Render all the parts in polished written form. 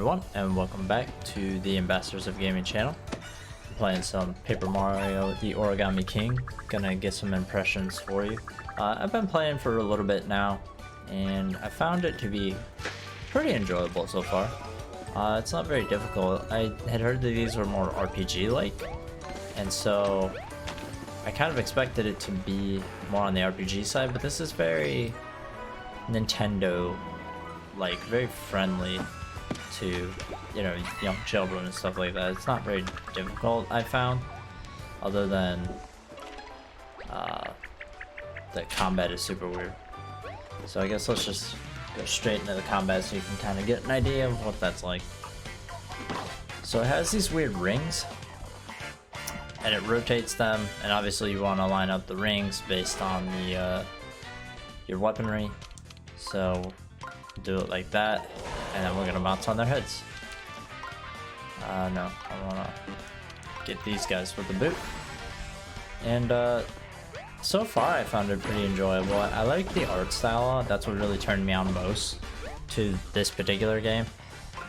everyone, and welcome back to the Ambassadors of Gaming channel. I'm playing some Paper Mario, the Origami King. Gonna get some impressions for you. I've been playing for a little bit now, and I found it to be pretty enjoyable so far. It's not very difficult. I had heard that these were more RPG-like, and so I kind of expected it to be more on the RPG side, but this is very Nintendo, like very friendly to, you know, young children and stuff like that. It's not very difficult, I found, other than the combat is super weird. So I guess let's just go straight into the combat so you can kind of get an idea of what that's like. So it has these weird rings, and it rotates them, and obviously you want to line up the rings based on the your weaponry. So do it like that, and then we're gonna bounce on their heads. No, I wanna get these guys with the boot. And so far I found it pretty enjoyable. I like the art style. That's what really turned me on most to this particular game.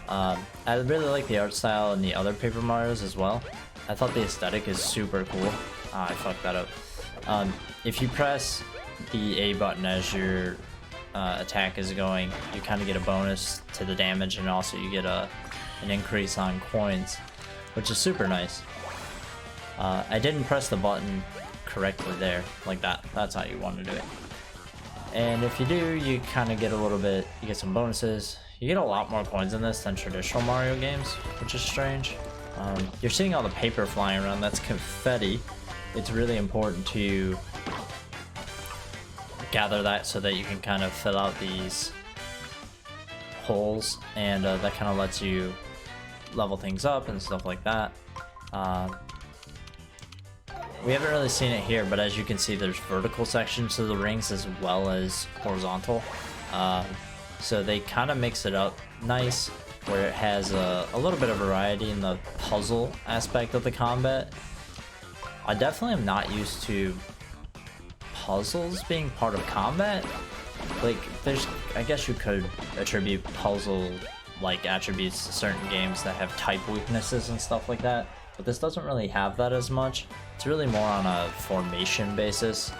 I really like the art style in the other Paper Marios as well. I thought the aesthetic is super cool. I fucked that up. If you press the A button as your attack is going, you kind of get a bonus to the damage, and also you get an increase on coins, which is super nice. I didn't press the button correctly there, like that. That's how you want to do it. And if you do, you kind of get a little bit, you get some bonuses. You get a lot more coins in this than traditional Mario games, which is strange. You're seeing all the paper flying around. That's confetti. It's really important to gather that so that you can kind of fill out these holes, and that kind of lets you level things up and stuff like that. We haven't really seen it here, but as you can see, there's vertical sections to the rings as well as horizontal. So they kind of mix it up nice, where it has a little bit of variety in the puzzle aspect of the combat. I definitely am not used to puzzles being part of combat. Like, I guess you could attribute puzzle-like attributes to certain games that have type weaknesses and stuff like that, but this doesn't really have that as much. It's really more on a formation basis.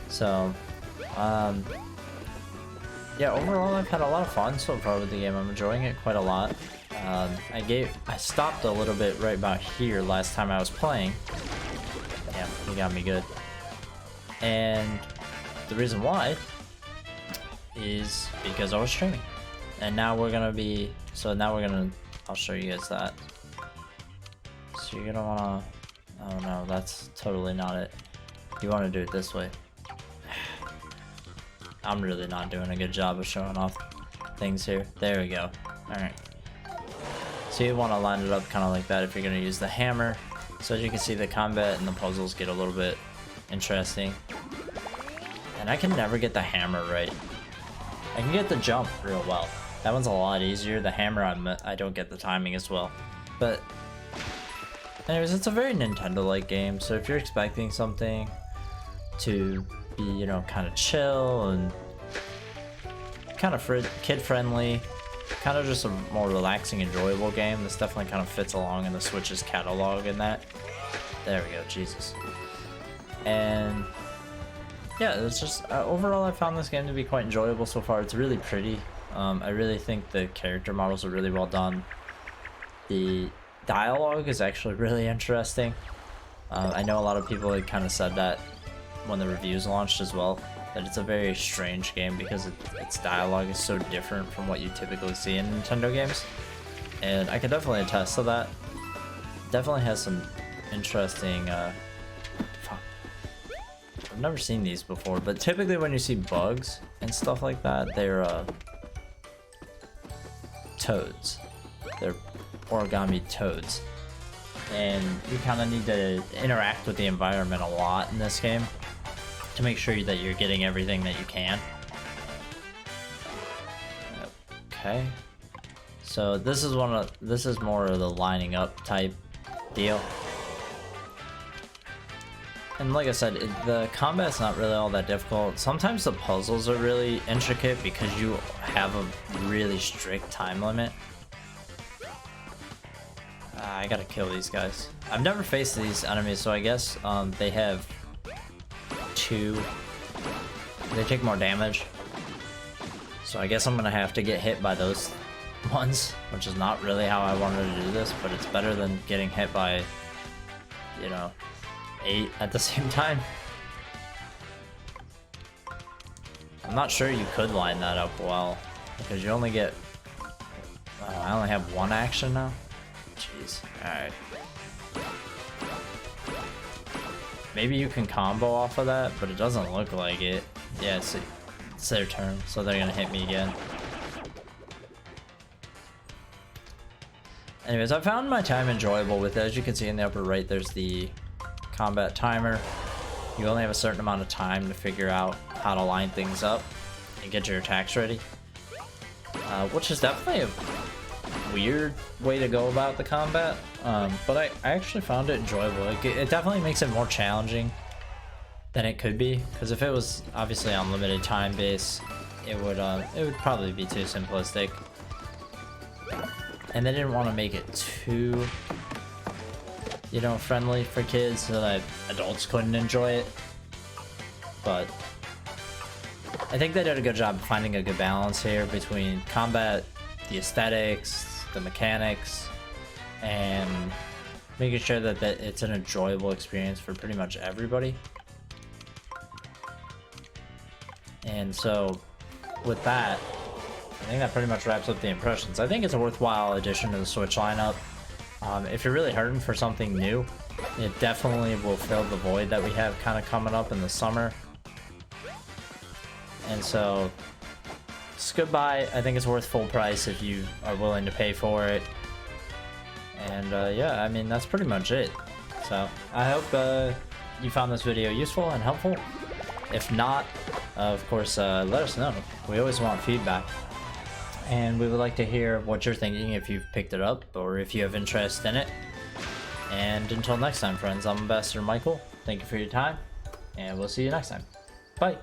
So, yeah, overall I've had a lot of fun so far with the game. I'm enjoying it quite a lot. I stopped a little bit right about here last time I was playing. Yeah, he got me good. And the reason why is because I was streaming. And now we're gonna be, I'll show you guys that. So you're gonna wanna, oh no, that's totally not it. You wanna do it this way. I'm really not doing a good job of showing off things here. There we go. Alright. So you wanna line it up kind of like that if you're gonna use the hammer. So as you can see, the combat and the puzzles get a little bit interesting. And I can never get the hammer right. I can get the jump real well. That one's a lot easier. The hammer, I don't get the timing as well. But anyways, it's a very Nintendo-like game. So if you're expecting something to be, you know, kind of chill and kind of kid-friendly, kind of just a more relaxing, enjoyable game, this definitely kind of fits along in the Switch's catalog in that. There we go, Jesus. And yeah, it's just overall I found this game to be quite enjoyable so far. It's really pretty. I really think the character models are really well done. The dialogue is actually really interesting. I know a lot of people had kind of said that when the reviews launched as well, that it's a very strange game because its dialogue is so different from what you typically see in Nintendo games. And I can definitely attest to that. Definitely has some interesting I've never seen these before, but typically when you see bugs and stuff like that, they're toads. They're origami toads. And you kind of need to interact with the environment a lot in this game to make sure that you're getting everything that you can. Okay. So this is more of the lining up type deal. And like I said, the combat's not really all that difficult. Sometimes the puzzles are really intricate because you have a really strict time limit. I gotta kill these guys. I've never faced these enemies, so I guess they have they take more damage. So I guess I'm gonna have to get hit by those ones, which is not really how I wanted to do this, but it's better than getting hit by, you know, 8 at the same time. I'm not sure you could line that up well, because you only get... I only have 1 action now? Jeez, alright. Maybe you can combo off of that, but it doesn't look like it. Yeah, it's their turn, so they're gonna hit me again. Anyways, I found my time enjoyable with it. As you can see in the upper right, there's the combat timer. You only have a certain amount of time to figure out how to line things up and get your attacks ready. Which is definitely a weird way to go about the combat, but I actually found it enjoyable. It definitely makes it more challenging than it could be, because if it was obviously on limited time base, it would probably be too simplistic. And they didn't want to make it too, you know, friendly for kids so that adults couldn't enjoy it. But I think they did a good job of finding a good balance here between combat, the aesthetics, the mechanics, and making sure that it's an enjoyable experience for pretty much everybody. And so with that, I think that pretty much wraps up the impressions. I think it's a worthwhile addition to the Switch lineup. If you're really hurting for something new, it definitely will fill the void that we have kind of coming up in the summer. And so, it's goodbye. I think it's worth full price if you are willing to pay for it. And yeah, I mean, that's pretty much it. So, I hope you found this video useful and helpful. If not, of course, let us know. We always want feedback. And we would like to hear what you're thinking if you've picked it up or if you have interest in it. And until next time, friends, I'm Ambassador Michael. Thank you for your time, and we'll see you next time. Bye.